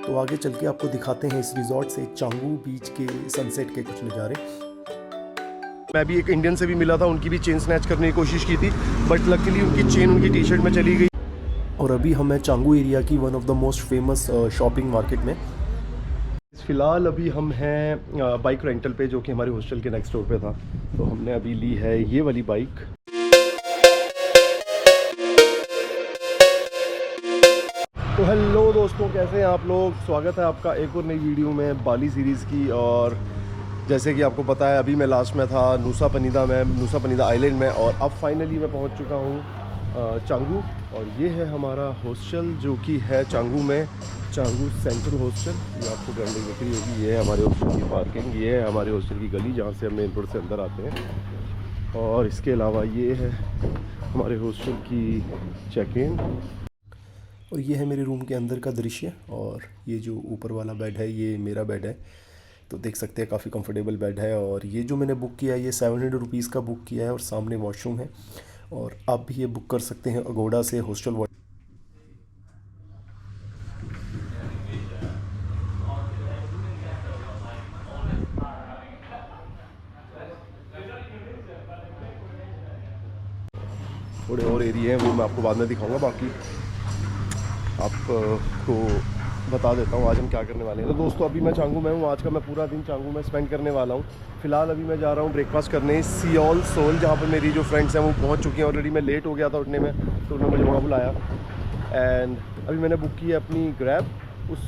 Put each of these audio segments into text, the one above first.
तो आगे चल के आपको दिखाते हैं इस रिजॉर्ट से चांगू बीच के सनसेट के कुछ नज़ारे। मैं भी एक इंडियन से भी मिला था, उनकी भी चेन स्नैच करने की कोशिश की थी, बट लकीली उनकी चेन उनकी टी शर्ट में चली गई। और अभी हम हैं चांगू एरिया की one of the most famous shopping market में। फ़िलहाल अभी हम हैं बाइक रेंटल पे, जो कि हमारे हॉस्टल के नेक्स्ट डोर पे था। तो हमने अभी ली है ये वाली बाइक। तो हेलो दोस्तों, कैसे हैं आप लोग? स्वागत है आपका एक और नई वीडियो में बाली सीरीज़ की। और जैसे कि आपको पता है, अभी मैं लास्ट में था नुसा पनीदा आइलैंड में, और अब फाइनली मैं पहुंच चुका हूं चांगू। और ये है हमारा हॉस्टल, जो कि है चांगू में, चांगू सेंट्रल हॉस्टल। ये आपको ब्रांडिंग दिख रही होगी। ये है हमारे हॉस्टल की पार्किंग, ये है हमारे हॉस्टल की गली जहाँ से हम मेन रोड से अंदर आते हैं। और इसके अलावा ये है हमारे हॉस्टल की चेक इन। और ये है मेरे रूम के अंदर का दृश्य। और ये जो ऊपर वाला बेड है, ये मेरा बेड है। तो देख सकते हैं काफ़ी कंफर्टेबल बेड है। और ये जो मैंने बुक किया है, ये 700 रुपीज़ का बुक किया है, और सामने वॉशरूम है। और आप भी ये बुक कर सकते हैं अगोड़ा से हॉस्टल। थोड़े और एरिया हैं, वो मैं आपको बाद में दिखाऊंगा। बाकी आपको बता देता हूँ आज हम क्या करने वाले हैं। तो दोस्तों, अभी मैं चांगू में हूँ। आज का मैं पूरा दिन चांगू में स्पेंड करने वाला हूँ। फ़िलहाल अभी मैं जा रहा हूँ ब्रेकफास्ट करने सियोल सोल, जहाँ पर मेरी जो फ्रेंड्स हैं वो पहुँच चुकी हैं ऑलरेडी। मैं लेट हो गया था उठने में, तो उन्होंने मुझे वहाँ बुलाया। एंड अभी मैंने बुक की है अपनी ग्रैब उस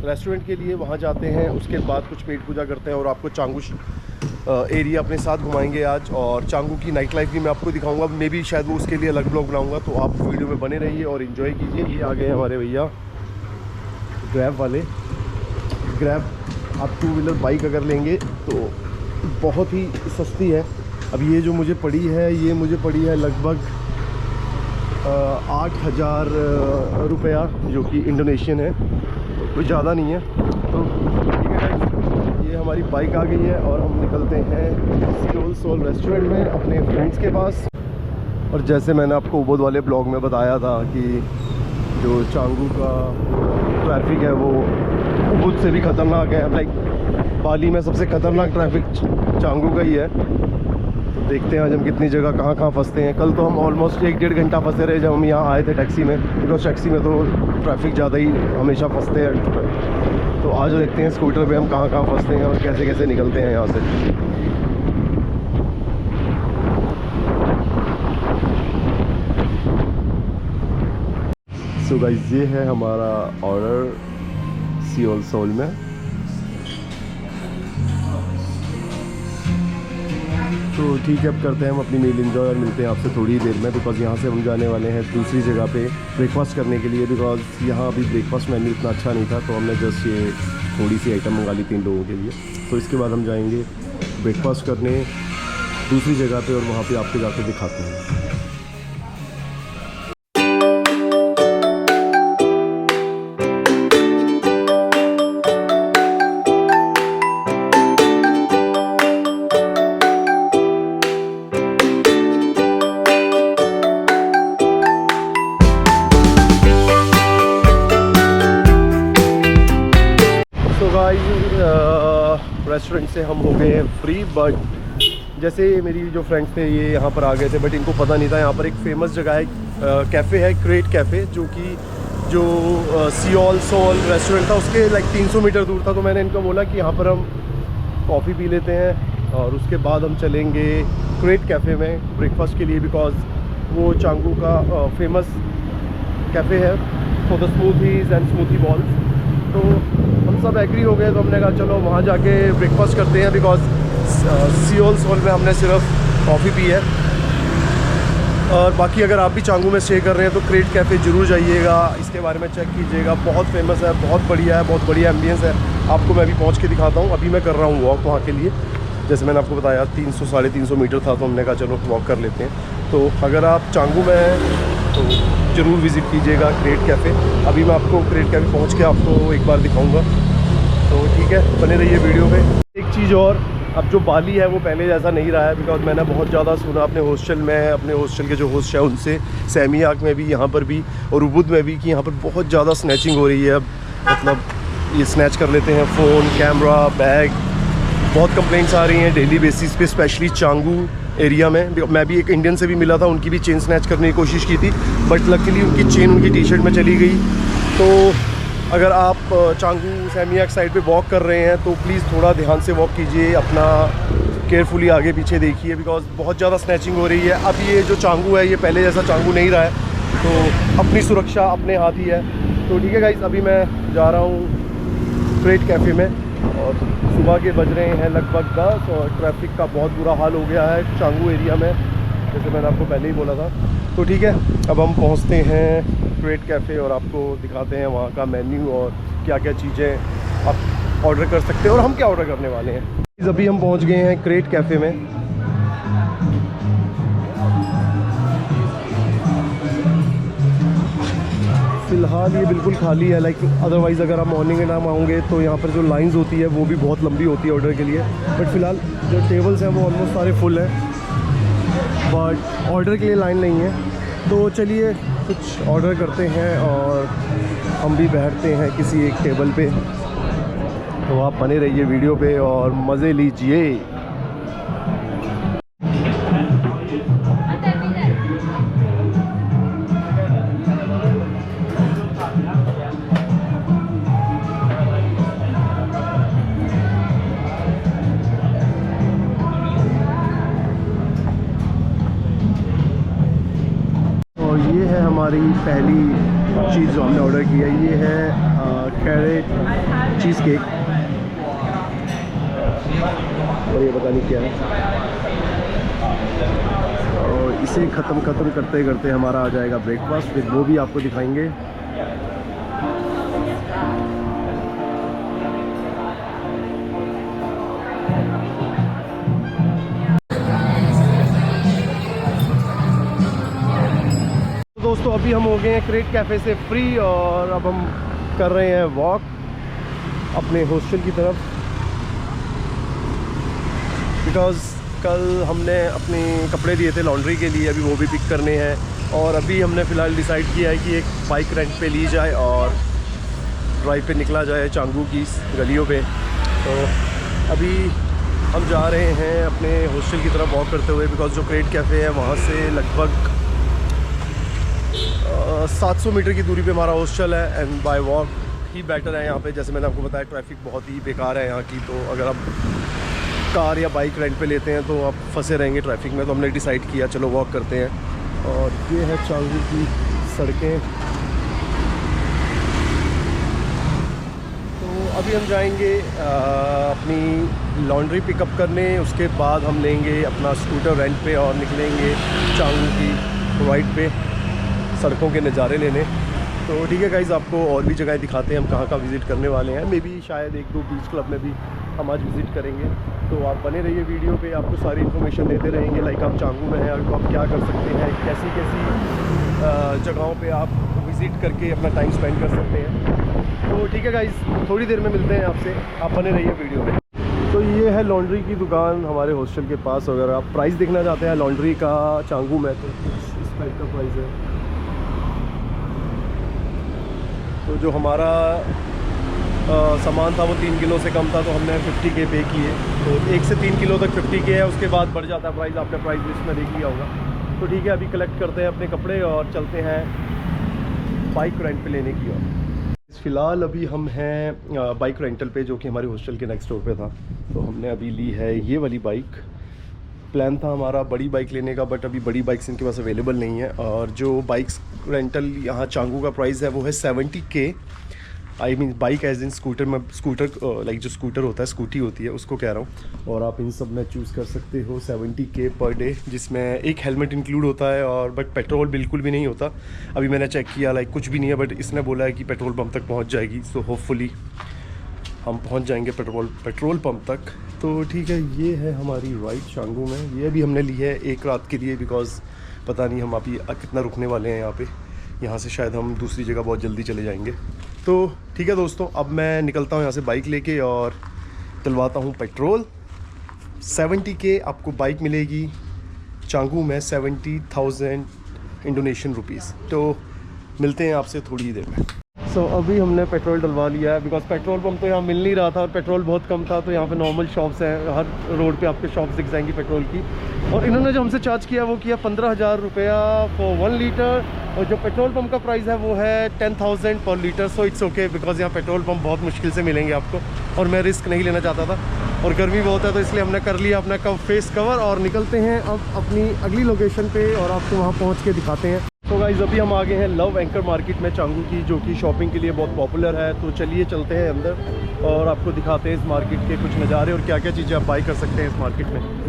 रेस्टोरेंट के लिए। वहाँ जाते हैं, उसके बाद कुछ पेट पूजा करते हैं, और आपको चांगू एरिया अपने साथ घुमाएंगे आज। और चांगू की नाइट लाइफ भी मैं आपको दिखाऊंगा। मैं भी शायद वो उसके लिए अलग ब्लॉग बनाऊंगा, तो आप वीडियो में बने रहिए और इन्जॉय कीजिए। ये आ गए हमारे भैया ग्रैब वाले। ग्रैब आप 2 व्हीलर बाइक अगर लेंगे तो बहुत ही सस्ती है। अब ये जो मुझे पड़ी है, ये मुझे पड़ी है लगभग 8,000 रुपया, जो कि इंडोनेशियन है, तो कोई ज़्यादा नहीं है। तो ठीक है, ये हमारी बाइक आ गई है और हम निकलते हैं सियोल सोल रेस्टोरेंट में अपने फ्रेंड्स के पास। और जैसे मैंने आपको उबुद वाले ब्लॉग में बताया था कि जो चांगू का ट्रैफिक है वो उबुद से भी ख़तरनाक है। लाइक बाली में सबसे ख़तरनाक ट्रैफिक चांगू का ही है। तो देखते हैं आज हम कितनी जगह कहाँ फंसते हैं। कल तो हम ऑलमोस्ट 1-1.5 घंटा फंसे रहे जब हम यहाँ आए थे टैक्सी में, बिकॉज टैक्सी में तो ट्रैफिक ज़्यादा ही हमेशा फंसते हैं। तो आज देखते हैं स्कूटर पे हम कहाँ फंसते हैं और कैसे कैसे निकलते हैं यहाँ से। सो गाइस, ये है हमारा ऑर्डर सियोल सोल में। तो ठीक है, अब करते हैं हम अपनी मील एंजॉय और मिलते हैं आपसे थोड़ी ही देर में। बिकॉज़ यहाँ से हम जाने वाले हैं दूसरी जगह पे ब्रेकफास्ट करने के लिए। बिकॉज़ यहाँ अभी ब्रेकफास्ट मेन्यू इतना अच्छा नहीं था, तो हमने जस्ट ये थोड़ी सी आइटम मंगा ली 3 लोगों के लिए। तो इसके बाद हम जाएंगे ब्रेकफास्ट करने दूसरी जगह पे, और वहाँ पे आपको जाके दिखाते हैं। रेस्टोरेंट से हम हो गए हैं फ्री। बट जैसे मेरी जो फ्रेंड्स थे ये यहाँ पर आ गए थे, बट इनको पता नहीं था यहाँ पर एक फ़ेमस जगह है, कैफ़े है, क्रेट कैफ़े, जो कि सियोल सोल रेस्टोरेंट था उसके लाइक 300 मीटर दूर था। तो मैंने इनको बोला कि यहाँ पर हम कॉफ़ी पी लेते हैं, और उसके बाद हम चलेंगे क्रेट कैफ़े में ब्रेकफास्ट के लिए। बिकॉज़ वो चांगू का फेमस कैफ़े है for the smoothies and smoothie bowls. तो हम सब एग्री हो गए, तो हमने कहा चलो वहाँ जाके ब्रेकफास्ट करते हैं। बिकॉज़ सियोल सोल में हमने सिर्फ कॉफ़ी पी है। और बाकी अगर आप भी चांगू में स्टे कर रहे हैं तो क्रेट कैफ़े ज़रूर जाइएगा, इसके बारे में चेक कीजिएगा। बहुत फेमस है, बहुत बढ़िया है, बहुत बढ़िया एम्बियंस है। आपको मैं अभी पहुँच के दिखाता हूँ। अभी मैं कर रहा हूँ वॉक वहाँ के लिए। जैसे मैंने आपको बताया 300-350 मीटर था, तो हमने कहा चलो वॉक कर लेते हैं। तो अगर आप चांगू में हैं तो ज़रूर विज़िट कीजिएगा क्रेट कैफ़े। अभी मैं आपको क्रेट कैफ़े पहुँच के आपको एक बार दिखाऊँगा। तो ठीक है, बने रहिए वीडियो में। एक चीज़ और, अब जो बाली है वो पहले जैसा नहीं रहा है। बिकॉज मैंने बहुत ज़्यादा सुना अपने हॉस्टल में, अपने हॉस्टल के जो होस्ट हैं उनसे, सैमियाक में भी, यहाँ पर भी, और उबुद में भी, कि यहाँ पर बहुत ज़्यादा स्नैचिंग हो रही है। अब मतलब ये स्नैच कर लेते हैं फ़ोन, कैमरा, बैग। बहुत कंप्लेंट्स आ रही हैं डेली बेसिस पे, स्पेशली चांगू एरिया में। मैं भी एक इंडियन से भी मिला था, उनकी भी चेन स्नैच करने की कोशिश की थी, बट लकीली उनकी चेन उनकी टी शर्ट में चली गई। तो अगर आप चांगू सेमियाक साइड पे वॉक कर रहे हैं तो प्लीज़ थोड़ा ध्यान से वॉक कीजिए, अपना केयरफुली आगे पीछे देखिए, बिकॉज बहुत ज़्यादा स्नैचिंग हो रही है। अब ये जो चांगू है ये पहले जैसा चांगू नहीं रहा है, तो अपनी सुरक्षा अपने हाथ ही है। तो ठीक है गाइस, अभी मैं जा रहा हूँ क्रेट कैफ़े में और सुबह के बज रहे हैं लगभग 10 और ट्रैफिक का बहुत बुरा हाल हो गया है चांगू एरिया में, जैसे मैंने आपको पहले ही बोला था। तो ठीक है, अब हम पहुँचते हैं क्रेट कैफ़े और आपको दिखाते हैं वहाँ का मेन्यू और क्या क्या चीज़ें आप ऑर्डर कर सकते हैं और हम क्या ऑर्डर करने वाले हैं। अभी हम पहुँच गए हैं क्रेट कैफ़े में। फ़िलहाल ये बिल्कुल खाली है, लाइक अदरवाइज़ अगर आप मॉर्निंग के टाइम आओगे तो यहाँ पर जो लाइंस होती है वो भी बहुत लंबी होती है ऑर्डर के लिए। बट फ़िलहाल जो टेबल्स हैं वो ऑलमोस्ट सारे फुल हैं, बट ऑर्डर के लिए लाइन नहीं है। तो चलिए कुछ ऑर्डर करते हैं और हम भी बैठते हैं किसी एक टेबल पे। तो आप बने रहिए वीडियो पे और मज़े लीजिए। और ये है हमारी पहली चीज़ जो हमने ऑर्डर की है, ये है कैरेट चीज़ केक, और ये पता नहीं क्या है। और इसे ख़त्म करते करते हमारा आ जाएगा ब्रेकफास्ट, फिर वो भी आपको दिखाएंगे। दोस्तों अभी हम हो गए हैं क्रेट कैफ़े से फ्री और अब हम कर रहे हैं वॉक अपने हॉस्टल की तरफ, बिकॉज़ कल हमने अपने कपड़े दिए थे लॉन्ड्री के लिए, अभी वो भी पिक करने हैं। और अभी हमने फ़िलहाल डिसाइड किया है कि एक बाइक रेंट पे ली जाए और ड्राइव पे निकला जाए चांगू की गलियों पे। तो अभी हम जा रहे हैं अपने हॉस्टल की तरफ वॉक करते हुए, बिकॉज़ जो क्रेट कैफ़े है वहाँ से लगभग 700 मीटर की दूरी पे हमारा हॉस्टल है, and bye walk he better है यहाँ पे। जैसे मैंने आपको बताया ट्रैफिक बहुत ही बेकार है यहाँ की, तो अगर आप कार या बाइक रेंट पे लेते हैं तो आप फंसे रहेंगे ट्रैफिक में। तो हमने डिसाइड किया चलो वॉक करते हैं। और ये है चांगू की सड़कें। तो अभी हम जाएंगे अपनी लॉन्ड्री पिकअप करने, उसके बाद हम लेंगे अपना स्कूटर रेंट पे और निकलेंगे चांगू की राइड पे सड़कों के नज़ारे लेने। तो ठीक है गाइज़, आपको और भी जगह दिखाते हैं हम कहाँ विज़िट करने वाले हैं। मे बी शायद 1-2 बीच क्लब में भी हम आज विज़िट करेंगे। तो आप बने रहिए वीडियो पे, आपको सारी इन्फॉर्मेशन देते रहेंगे। लाइक आप चांगू में हैं तो आप क्या कर सकते हैं, कैसी कैसी जगहों पे आप विज़िट करके अपना टाइम स्पेंड कर सकते हैं। तो ठीक है गाइज़, थोड़ी देर में मिलते हैं आपसे, आप बने रहिए वीडियो में। तो ये है लॉन्ड्री की दुकान हमारे हॉस्टल के पास। अगर आप प्राइस देखना चाहते हैं लॉन्ड्री का चांगू में तो इस टाइप का प्राइस है। तो जो हमारा सामान था वो 3 किलो से कम था, तो हमने 50K पे किए। तो 1 से 3 किलो तक 50K है, उसके बाद बढ़ जाता है प्राइस, आपने प्राइस लिस्ट में देख लिया होगा। तो ठीक है, अभी कलेक्ट करते हैं अपने कपड़े और चलते हैं बाइक रेंट पे लेने की ओर। फ़िलहाल अभी हम हैं बाइक रेंटल पे, जो कि हमारे हॉस्टल के नेक्स्ट डोर पे था। तो हमने अभी ली है ये वाली बाइक। प्लान था हमारा बड़ी बाइक लेने का, बट अभी बड़ी बाइक्स इनके पास अवेलेबल नहीं है। और जो बाइक्स रेंटल यहाँ चांगू का प्राइस है वो है 70K। I mean bike as in scooter में, स्कूटर लाइक जो स्कूटर होता है, स्कूटी होती है, उसको कह रहा हूँ। और आप इन सब में चूज़ कर सकते हो 70K पर डे, जिसमें एक हेलमेट इंक्लूड होता है और बट पेट्रोल बिल्कुल भी नहीं होता। अभी मैंने चेक किया, लाइक कुछ भी नहीं है, बट इसने बोला है कि पेट्रोल पम्प तक पहुँच जाएगी। सो होपफुली हम पहुंच जाएंगे पेट्रोल पंप तक। तो ठीक है, ये है हमारी राइड चांगू में। ये भी हमने ली है एक रात के लिए, बिकॉज़ पता नहीं हम अभी कितना रुकने वाले हैं यहाँ पे। यहाँ से शायद हम दूसरी जगह बहुत जल्दी चले जाएंगे। तो ठीक है दोस्तों, अब मैं निकलता हूँ यहाँ से बाइक लेके और डलवाता हूँ पेट्रोल। 70K आपको बाइक मिलेगी चांगू में, 70,000 इंडोनेशियन रुपीज़। तो मिलते हैं आपसे थोड़ी ही देर में। सो अभी हमने पेट्रोल डलवा लिया है बिकॉज पेट्रोल पम्प तो यहाँ मिल नहीं रहा था और पेट्रोल बहुत कम था, तो यहाँ पे नॉर्मल शॉप्स हैं, हर रोड पे आपके शॉप्स दिख जाएंगी पेट्रोल की। और इन्होंने जो हमसे चार्ज किया वो किया 15,000 रुपया फॉर 1 लीटर, और जो पेट्रोल पम्प का प्राइस है वो है 10,000 पर litre. So it's okay because यहाँ पेट्रोल पम्प बहुत मुश्किल से मिलेंगे आपको, और मैं रिस्क नहीं लेना चाहता था और गर्मी बहुत है, तो इसलिए हमने कर लिया अपना फेस कवर और निकलते हैं अब अपनी अगली लोकेशन पे और आपको वहाँ पहुँच के दिखाते हैं। तो गाइस अभी हम आ गए हैं लव एंकर मार्केट में चांगू की, जो कि शॉपिंग के लिए बहुत पॉपुलर है। तो चलिए चलते हैं अंदर और आपको दिखाते हैं इस मार्केट के कुछ नज़ारे और क्या क्या चीज़ें आप बाई कर सकते हैं इस मार्केट में।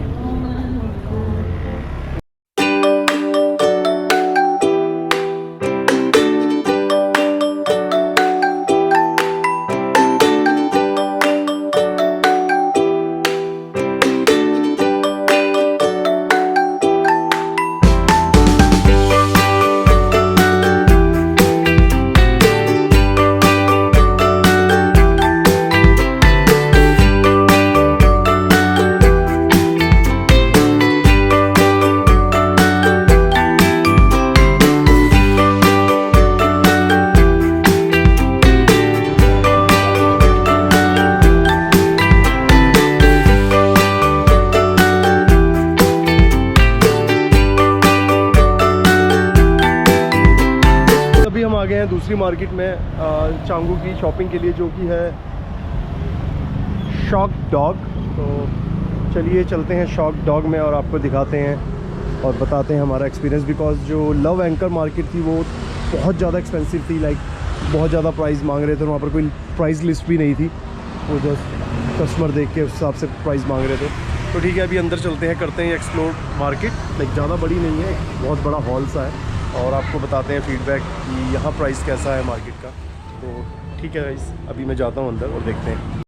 आ गए हैं दूसरी मार्केट में चांगू की शॉपिंग के लिए, जो कि है शॉक डॉग। तो चलिए चलते हैं शॉक डॉग में और आपको दिखाते हैं और बताते हैं हमारा एक्सपीरियंस। बिकॉज जो लव एंकर मार्केट थी वो बहुत ज़्यादा एक्सपेंसिव थी, लाइक बहुत ज़्यादा प्राइस मांग रहे थे, वहाँ पर कोई प्राइस लिस्ट भी नहीं थी, वो जस्ट कस्टमर देख के उस हिसाब से प्राइस मांग रहे थे। तो ठीक है अभी अंदर चलते हैं, करते हैं एक्सप्लोर मार्केट। लाइक ज़्यादा बड़ी नहीं है, बहुत बड़ा हॉल सा है, और आपको बताते हैं फीडबैक कि यहाँ प्राइस कैसा है मार्केट का। तो ठीक है गाइस अभी मैं जाता हूँ अंदर और देखते हैं।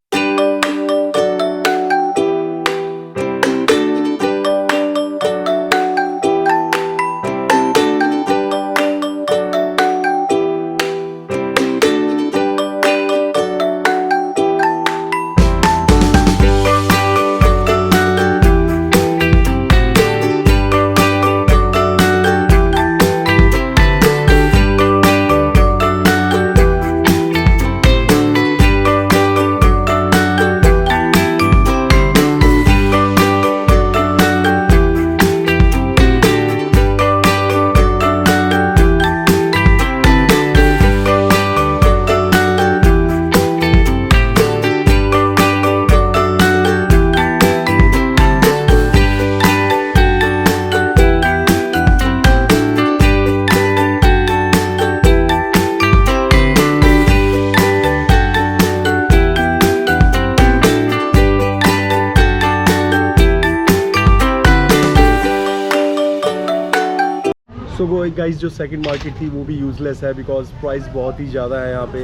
सो वो एक गाइस जो सेकंड मार्केट थी वो भी यूज़लेस है बिकॉज प्राइस बहुत ही ज़्यादा है यहाँ पे।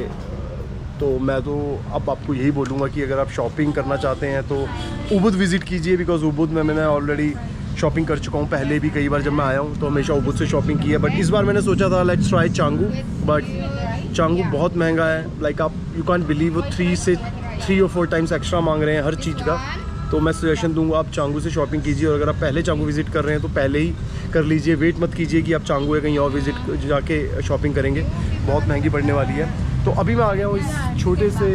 तो मैं तो अब आपको यही बोलूँगा कि अगर आप शॉपिंग करना चाहते हैं तो उबुद विज़िट कीजिए, बिकॉज उबुद में मैंने ऑलरेडी शॉपिंग कर चुका हूँ पहले भी कई बार जब मैं आया हूँ, तो हमेशा उबुद से शॉपिंग की है। बट इस बार मैंने सोचा था let's try Changu, but Changu बहुत महंगा है। लाइक आप यू कांट बिलीव वो 3 और 4 टाइम्स एक्स्ट्रा मांग रहे हैं हर चीज़ का। तो मैं सजेशन दूंगा आप चांगू से शॉपिंग कीजिए, और अगर आप पहले चांगू विज़िट कर रहे हैं तो पहले ही कर लीजिए, वेट मत कीजिए कि आप चांगू या कहीं और विज़िट जाके शॉपिंग करेंगे, बहुत महंगी पड़ने वाली है। तो अभी मैं आ गया हूँ इस छोटे से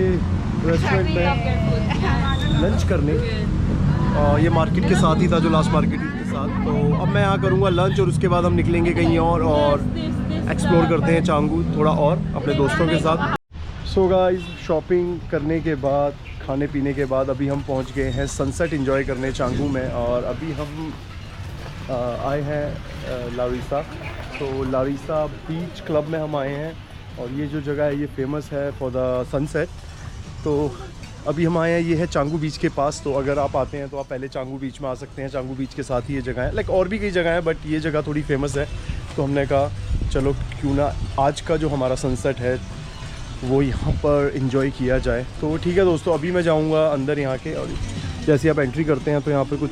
रेस्टोरेंट में लंच करने, ये मार्केट के साथ ही था जो लास्ट मार्केट के साथ। तो अब मैं यहाँ करूँगा लंच और उसके बाद हम निकलेंगे कहीं और एक्सप्लोर करते हैं चांगू थोड़ा और अपने दोस्तों के साथ। सो गाइस शॉपिंग करने के बाद खाने पीने के बाद अभी हम पहुंच गए हैं सनसेट एंजॉय करने चांगू में, और अभी हम आए हैं लारिसा। तो लारिसा बीच क्लब में हम आए हैं, और ये जो जगह है ये फेमस है फॉर द सनसेट। तो अभी हम आए हैं, ये है चांगू बीच के पास। तो अगर आप आते हैं तो आप पहले चांगू बीच में आ सकते हैं, चांगू बीच के साथ ही ये जगह है। लाइक और भी कई जगह है बट ये जगह थोड़ी फेमस है, तो हमने कहा चलो क्यों ना आज का जो हमारा सनसेट है वो यहाँ पर एंजॉय किया जाए। तो ठीक है दोस्तों अभी मैं जाऊँगा अंदर यहाँ के, और जैसे आप एंट्री करते हैं तो यहाँ पर कुछ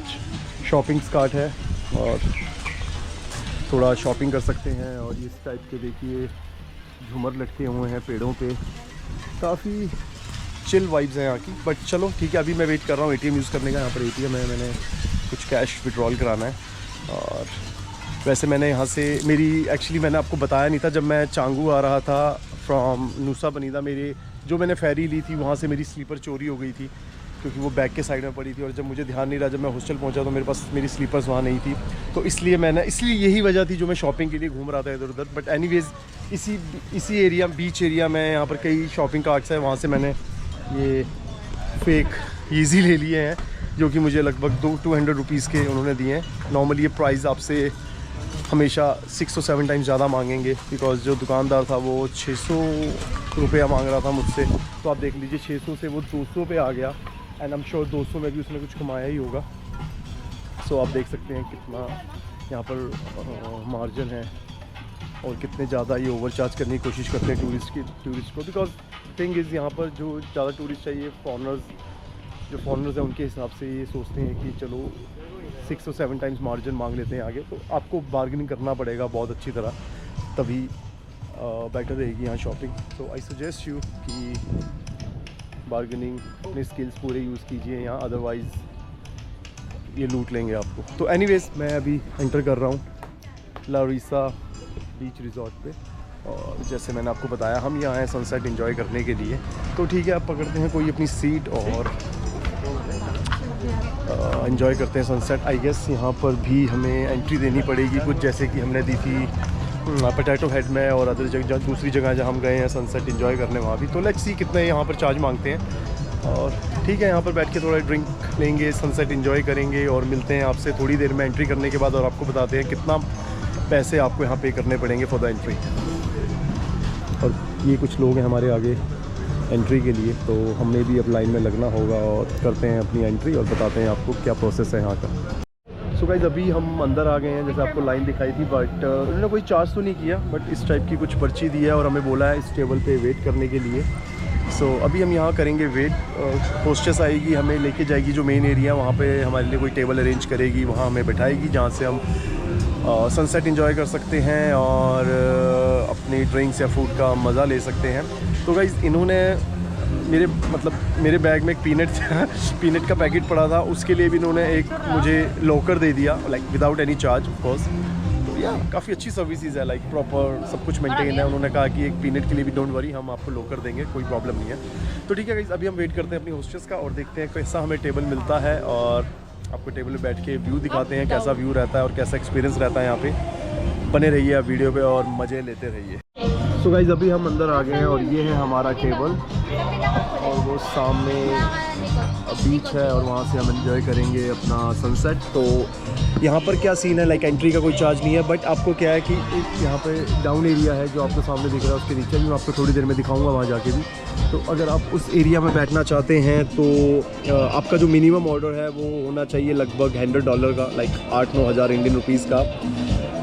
शॉपिंग कार्ट है और थोड़ा शॉपिंग कर सकते हैं। और इस टाइप के देखिए झूमर लटके हुए हैं पेड़ों पे, काफ़ी चिल वाइब्स हैं यहाँ की। बट चलो ठीक है अभी मैं वेट कर रहा हूँ एटीएम यूज़ करने का। यहाँ पर एटीएम है, मैंने कुछ कैश विड्रॉल कराना है। और वैसे मैंने यहाँ से मैंने आपको बताया नहीं था, जब मैं चांगू आ रहा था फ्रॉम नुसा बनीदा। मेरे जो मैंने फेरी ली थी वहाँ से मेरी स्लीपर चोरी हो गई थी, क्योंकि वो बैग के साइड में पड़ी थी और जब मुझे ध्यान नहीं रहा, जब मैं हॉस्टल पहुंचा तो मेरे पास मेरी स्लीपर्स वहाँ नहीं थी। तो इसलिए यही वजह थी जो मैं शॉपिंग के लिए घूम रहा था इधर उधर। बट एनीवेज़ इसी एरिया, बीच एरिया में यहाँ पर कई शॉपिंग कार्ट्स हैं, वहाँ से मैंने ये फेक ईज़ी ले लिए हैं, जो कि मुझे लगभग 200 रुपीज़ के उन्होंने दिए हैं। नॉर्मली ये प्राइस आपसे हमेशा 6 or 7 टाइम्स ज़्यादा मांगेंगे, बिकॉज़ जो दुकानदार था वो 600 रुपया मांग रहा था मुझसे। तो आप देख लीजिए 600 से वो 200 पे आ गया, एंड आई एम श्योर 200 में भी उसने कुछ कमाया ही होगा। सो आप देख सकते हैं कितना यहाँ पर मार्जिन है और कितने ज़्यादा ये ओवरचार्ज करने की कोशिश करते हैं टूरिस्ट को। बिकॉज थिंग इज़ यहाँ पर जो ज़्यादा टूरिस्ट चाहिए, फॉरनर्स हैं, उनके हिसाब से ये सोचते हैं कि चलो 6 or 7 टाइम्स मार्जिन मांग लेते हैं आगे। तो आपको बार्गेनिंग करना पड़ेगा बहुत अच्छी तरह, तभी बेटर रहेगी यहाँ shopping. So I suggest you कि बार्गेनिंग अपने स्किल्स पूरे यूज़ कीजिए यहाँ, अदरवाइज़ ये लूट लेंगे आपको। तो एनीवेज़ मैं अभी एंटर कर रहा हूँ लारिसा बीच रिज़ॉर्ट पे, और जैसे मैंने आपको बताया हम यहाँ आए सनसेट एंजॉय करने के लिए। तो ठीक है, आप पकड़ते हैं कोई अपनी सीट और एंजॉय करते हैं सनसेट। आई गेस यहाँ पर भी हमें एंट्री देनी पड़ेगी कुछ, जैसे कि हमने दी थी पोटैटो हेड में और अदर जगह, दूसरी जगह जहाँ हम गए हैं सनसेट एंजॉय करने वहाँ भी। तो लेट्स सी कितने यहाँ पर चार्ज मांगते हैं। और ठीक है, यहाँ पर बैठ के थोड़ा ड्रिंक लेंगे, सनसेट एंजॉय करेंगे और मिलते हैं आपसे थोड़ी देर में एंट्री करने के बाद, और आपको बताते हैं कितना पैसे आपको यहाँ पे करने पड़ेंगे फॉर द एंट्री। और ये कुछ लोग हैं हमारे आगे एंट्री के लिए, तो हमें भी अब लाइन में लगना होगा और करते हैं अपनी एंट्री और बताते हैं आपको क्या प्रोसेस है यहाँ का। सो गाइस अभी हम अंदर आ गए हैं, जैसे आपको लाइन दिखाई थी, बट उन्होंने कोई चार्ज तो नहीं किया, बट इस टाइप की कुछ पर्ची दी है और हमें बोला है इस टेबल पे वेट करने के लिए। सो अभी हम यहाँ करेंगे वेट। होस्टेस आएगी, हमें लेके जाएगी जो मेन एरिया, वहाँ पे हमारे लिए कोई टेबल अरेंज करेगी, वहाँ हमें बैठाएगी जहाँ से हम सनसेट एंजॉय कर सकते हैं और अपनी ड्रिंक्स या फूड का मज़ा ले सकते हैं। तो गाइस इन्होंने मेरे बैग में एक पीनट का पैकेट पड़ा था, उसके लिए भी इन्होंने एक मुझे लॉकर दे दिया, like without any charge of course. तो या काफ़ी अच्छी सर्विसेज है, लाइक प्रॉपर सब कुछ मेंटेन है। उन्होंने कहा कि एक पीनट के लिए भी डोंट वरी, हम आपको लॉकर देंगे, कोई प्रॉब्लम नहीं है। तो ठीक है गाइस, अभी हम वेट करते हैं अपनी होस्टेस का और देखते हैं कैसा हमें टेबल मिलता है, और आपको टेबल पे बैठ के व्यू दिखाते हैं कैसा व्यू रहता है और कैसा एक्सपीरियंस रहता है यहाँ पे। बने रहिए आप वीडियो पे और मज़े लेते रहिए। सो गाइस अभी हम अंदर आ गए हैं और ये है हमारा टेबल, और वो सामने बीच है और वहाँ से हम एंजॉय करेंगे अपना सनसेट। तो यहाँ पर क्या सीन है, लाइक एंट्री का कोई चार्ज नहीं है, बट आपको क्या है कि यहाँ पे डाउन एरिया है जो आपको सामने दिख रहा है, उसके नीचे भी मैं आपको थोड़ी देर में दिखाऊंगा वहाँ जाके भी। तो अगर आप उस एरिया में बैठना चाहते हैं तो आपका जो मिनिमम ऑर्डर है वो होना चाहिए लगभग $100 का, लाइक 8-9 हज़ार इंडियन रुपीज़ का।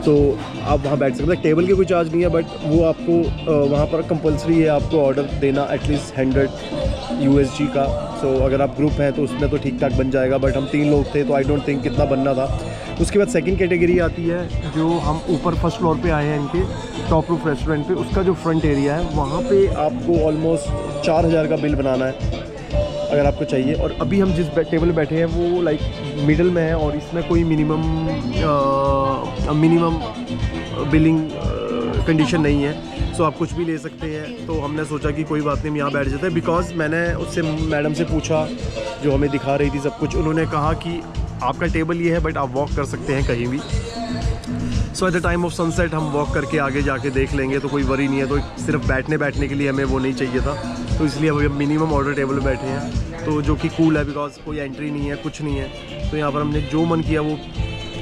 तो आप वहाँ बैठ सकते हैं, टेबल के कोई चार्ज नहीं है, बट वो आपको वहाँ पर कंपलसरी है आपको ऑर्डर देना एटलीस्ट 100 USD का। सो अगर आप ग्रुप हैं तो उसमें तो ठीक ठाक बन जाएगा, बट हम 3 लोग थे तो आई डोंट थिंक कितना बनना था। उसके बाद सेकंड कैटेगरी आती है, जो हम ऊपर फर्स्ट फ्लोर पे आए हैं इनके टॉप रूफ रेस्टोरेंट पे, उसका जो फ्रंट एरिया है वहाँ पे आपको ऑलमोस्ट 4000 का बिल बनाना है अगर आपको चाहिए। और अभी हम जिस टेबल में बैठे हैं वो लाइक मिडल में है और इसमें कोई मिनिमम बिलिंग कंडीशन नहीं है, सो आप कुछ भी ले सकते हैं। तो हमने सोचा कि कोई बात नहीं, हम यहाँ बैठ जाते हैं। बिकॉज मैंने उससे मैडम से पूछा जो हमें दिखा रही थी सब कुछ, उन्होंने कहा कि आपका टेबल ये है बट आप वॉक कर सकते हैं कहीं भी। So at the time of sunset हम वॉक करके आगे जाके देख लेंगे, तो कोई वरी नहीं है। तो सिर्फ बैठने के लिए हमें वो नहीं चाहिए था, तो इसलिए अभी हम मिनिमम ऑर्डर टेबल में बैठे हैं, तो जो कि कूल है बिकॉज कोई एंट्री नहीं है, कुछ नहीं है। तो यहाँ पर हमने जो मन किया वो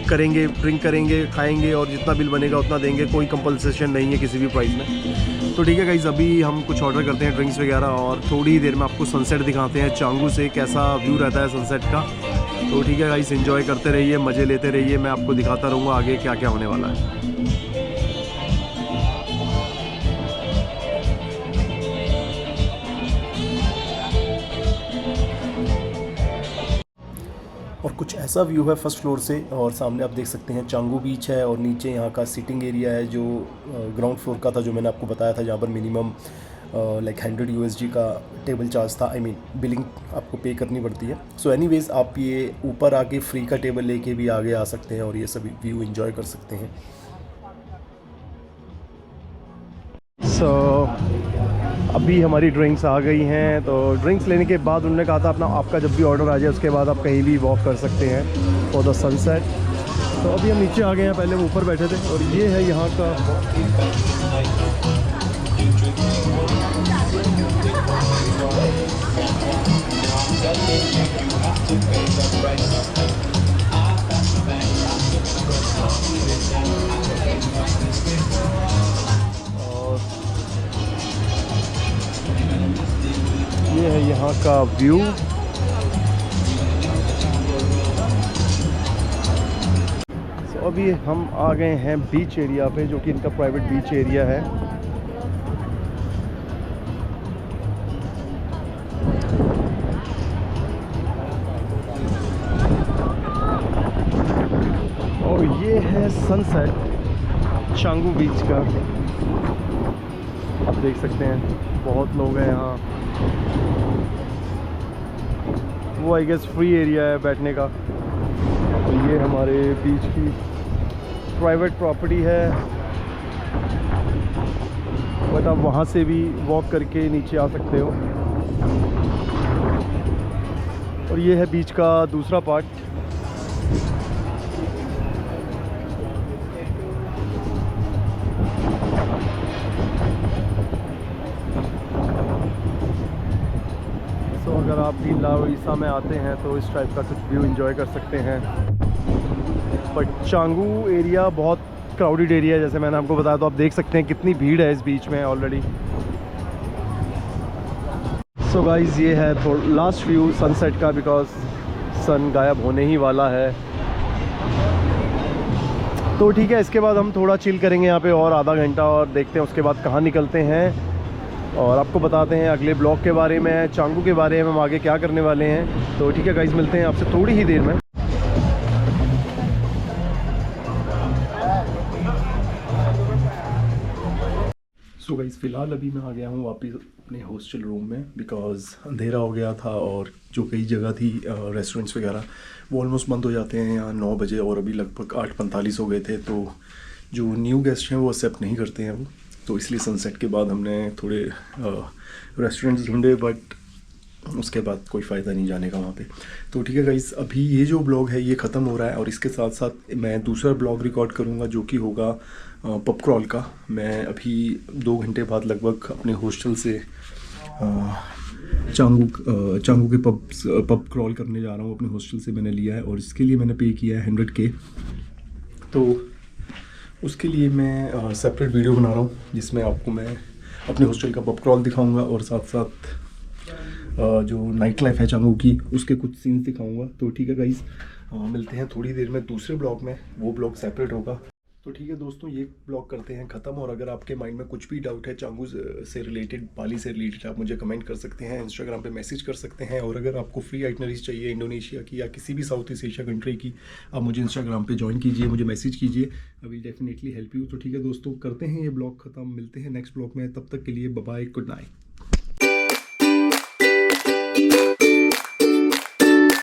करेंगे, ड्रिंक करेंगे, खाएंगे और जितना बिल बनेगा उतना देंगे, कोई कंपल्सेशन नहीं है किसी भी प्राइस में। तो ठीक है गाइस, अभी हम कुछ ऑर्डर करते हैं ड्रिंक्स वगैरह और थोड़ी देर में आपको सनसेट दिखाते हैं चांगू से, कैसा व्यू रहता है सनसेट का। तो ठीक है गाइस, एंजॉय करते रहिए, मज़े लेते रहिए, मैं आपको दिखाता रहूँगा आगे क्या क्या होने वाला है। और कुछ ऐसा व्यू है फर्स्ट फ्लोर से, और सामने आप देख सकते हैं चांगू बीच है और नीचे यहाँ का सिटिंग एरिया है जो ग्राउंड फ्लोर का था, जो मैंने आपको बताया था, जहाँ पर मिनिमम लाइक 100 USD का टेबल चार्ज था। आई मीन बिलिंग आपको पे करनी पड़ती है। सो एनीवेज़ आप ये ऊपर आके फ्री का टेबल लेके भी आगे आ सकते हैं और ये सभी व्यू एंजॉय कर सकते हैं। सो अभी हमारी ड्रिंक्स आ गई हैं, तो ड्रिंक्स लेने के बाद उन्होंने कहा था अपना आपका जब भी ऑर्डर आ जाए उसके बाद आप कहीं भी वॉक कर सकते हैं फॉर द सनसेट। तो अभी हम नीचे आ गए हैं, पहले हम ऊपर बैठे थे और ये है यहाँ का ये है यहाँ का व्यू। तो अभी हम आ गए हैं बीच एरिया पे, जो कि इनका प्राइवेट बीच एरिया है। और ये है सनसेट चांगू बीच का, आप देख सकते हैं बहुत लोग हैं यहाँ। वो आई गेस फ्री एरिया है बैठने का। तो ये हमारे बीच की प्राइवेट प्रॉपर्टी है, बट आप वहाँ से भी वॉक करके नीचे आ सकते हो। और ये है बीच का दूसरा पार्ट। तो अगर आप भी लाओइसा में आते हैं तो इस टाइप का कुछ व्यू एंजॉय कर सकते हैं। बट चांगू एरिया बहुत क्राउडेड एरिया है, जैसे मैंने आपको बताया। तो आप देख सकते हैं कितनी भीड़ है इस बीच में ऑलरेडी। सो गाइस, ये है थोड़ा लास्ट व्यू सनसेट का, बिकॉज सन गायब होने ही वाला है। तो ठीक है, इसके बाद हम थोड़ा चिल करेंगे यहाँ पे और आधा घंटा, और देखते हैं उसके बाद कहाँ निकलते हैं और आपको बताते हैं अगले ब्लॉग के बारे में, चांगू के बारे में हम आगे क्या करने वाले हैं। तो ठीक है गाइस, मिलते हैं आपसे थोड़ी ही देर में। सो गाइस, फ़िलहाल अभी मैं आ गया हूँ वापस अपने हॉस्टल रूम में, बिकॉज़ अंधेरा हो गया था और जो कई जगह थी रेस्टोरेंट्स वगैरह वो ऑलमोस्ट बंद हो जाते हैं यहाँ 9 बजे, और अभी लगभग 8:45 हो गए थे। तो जो न्यू गेस्ट हैं वो एक्सेप्ट नहीं करते हैं वो, तो इसलिए सनसेट के बाद हमने थोड़े रेस्टोरेंट्स ढूंढे, बट उसके बाद कोई फ़ायदा नहीं जाने का वहाँ पे। तो ठीक है गाइस, अभी ये जो ब्लॉग है ये ख़त्म हो रहा है, और इसके साथ साथ मैं दूसरा ब्लॉग रिकॉर्ड करूँगा जो कि होगा पब क्रॉल का। मैं अभी 2 घंटे बाद लगभग अपने हॉस्टल से चांगू के पब क्रॉल करने जा रहा हूँ। अपने हॉस्टल से मैंने लिया है और इसके लिए मैंने पे किया है 100K। तो उसके लिए मैं सेपरेट वीडियो बना रहा हूँ जिसमें आपको मैं अपने हॉस्टल का पब क्रॉल दिखाऊंगा और साथ साथ जो नाइट लाइफ है चांगू की उसके कुछ सीन्स दिखाऊंगा। तो ठीक है गाइस, मिलते हैं थोड़ी देर में दूसरे ब्लॉग में, वो ब्लॉग सेपरेट होगा। तो ठीक है दोस्तों, ये ब्लॉग करते हैं ख़त्म। और अगर आपके माइंड में कुछ भी डाउट है चांगू से रिलेटेड, बाली से रिलेटेड, आप मुझे कमेंट कर सकते हैं, इंस्टाग्राम पे मैसेज कर सकते हैं। और अगर आपको फ्री आइटनरीज चाहिए इंडोनेशिया की या किसी भी साउथ ईस्ट एशिया कंट्री की, आप मुझे इंस्टाग्राम पे ज्वाइन कीजिए, मुझे मैसेज कीजिए, I will definitely help you. तो ठीक है दोस्तों, करते हैं ये ब्लॉग ख़त्म, मिलते हैं नेक्स्ट ब्लॉग में, तब तक के लिए बाय बाय, गुड नाइट।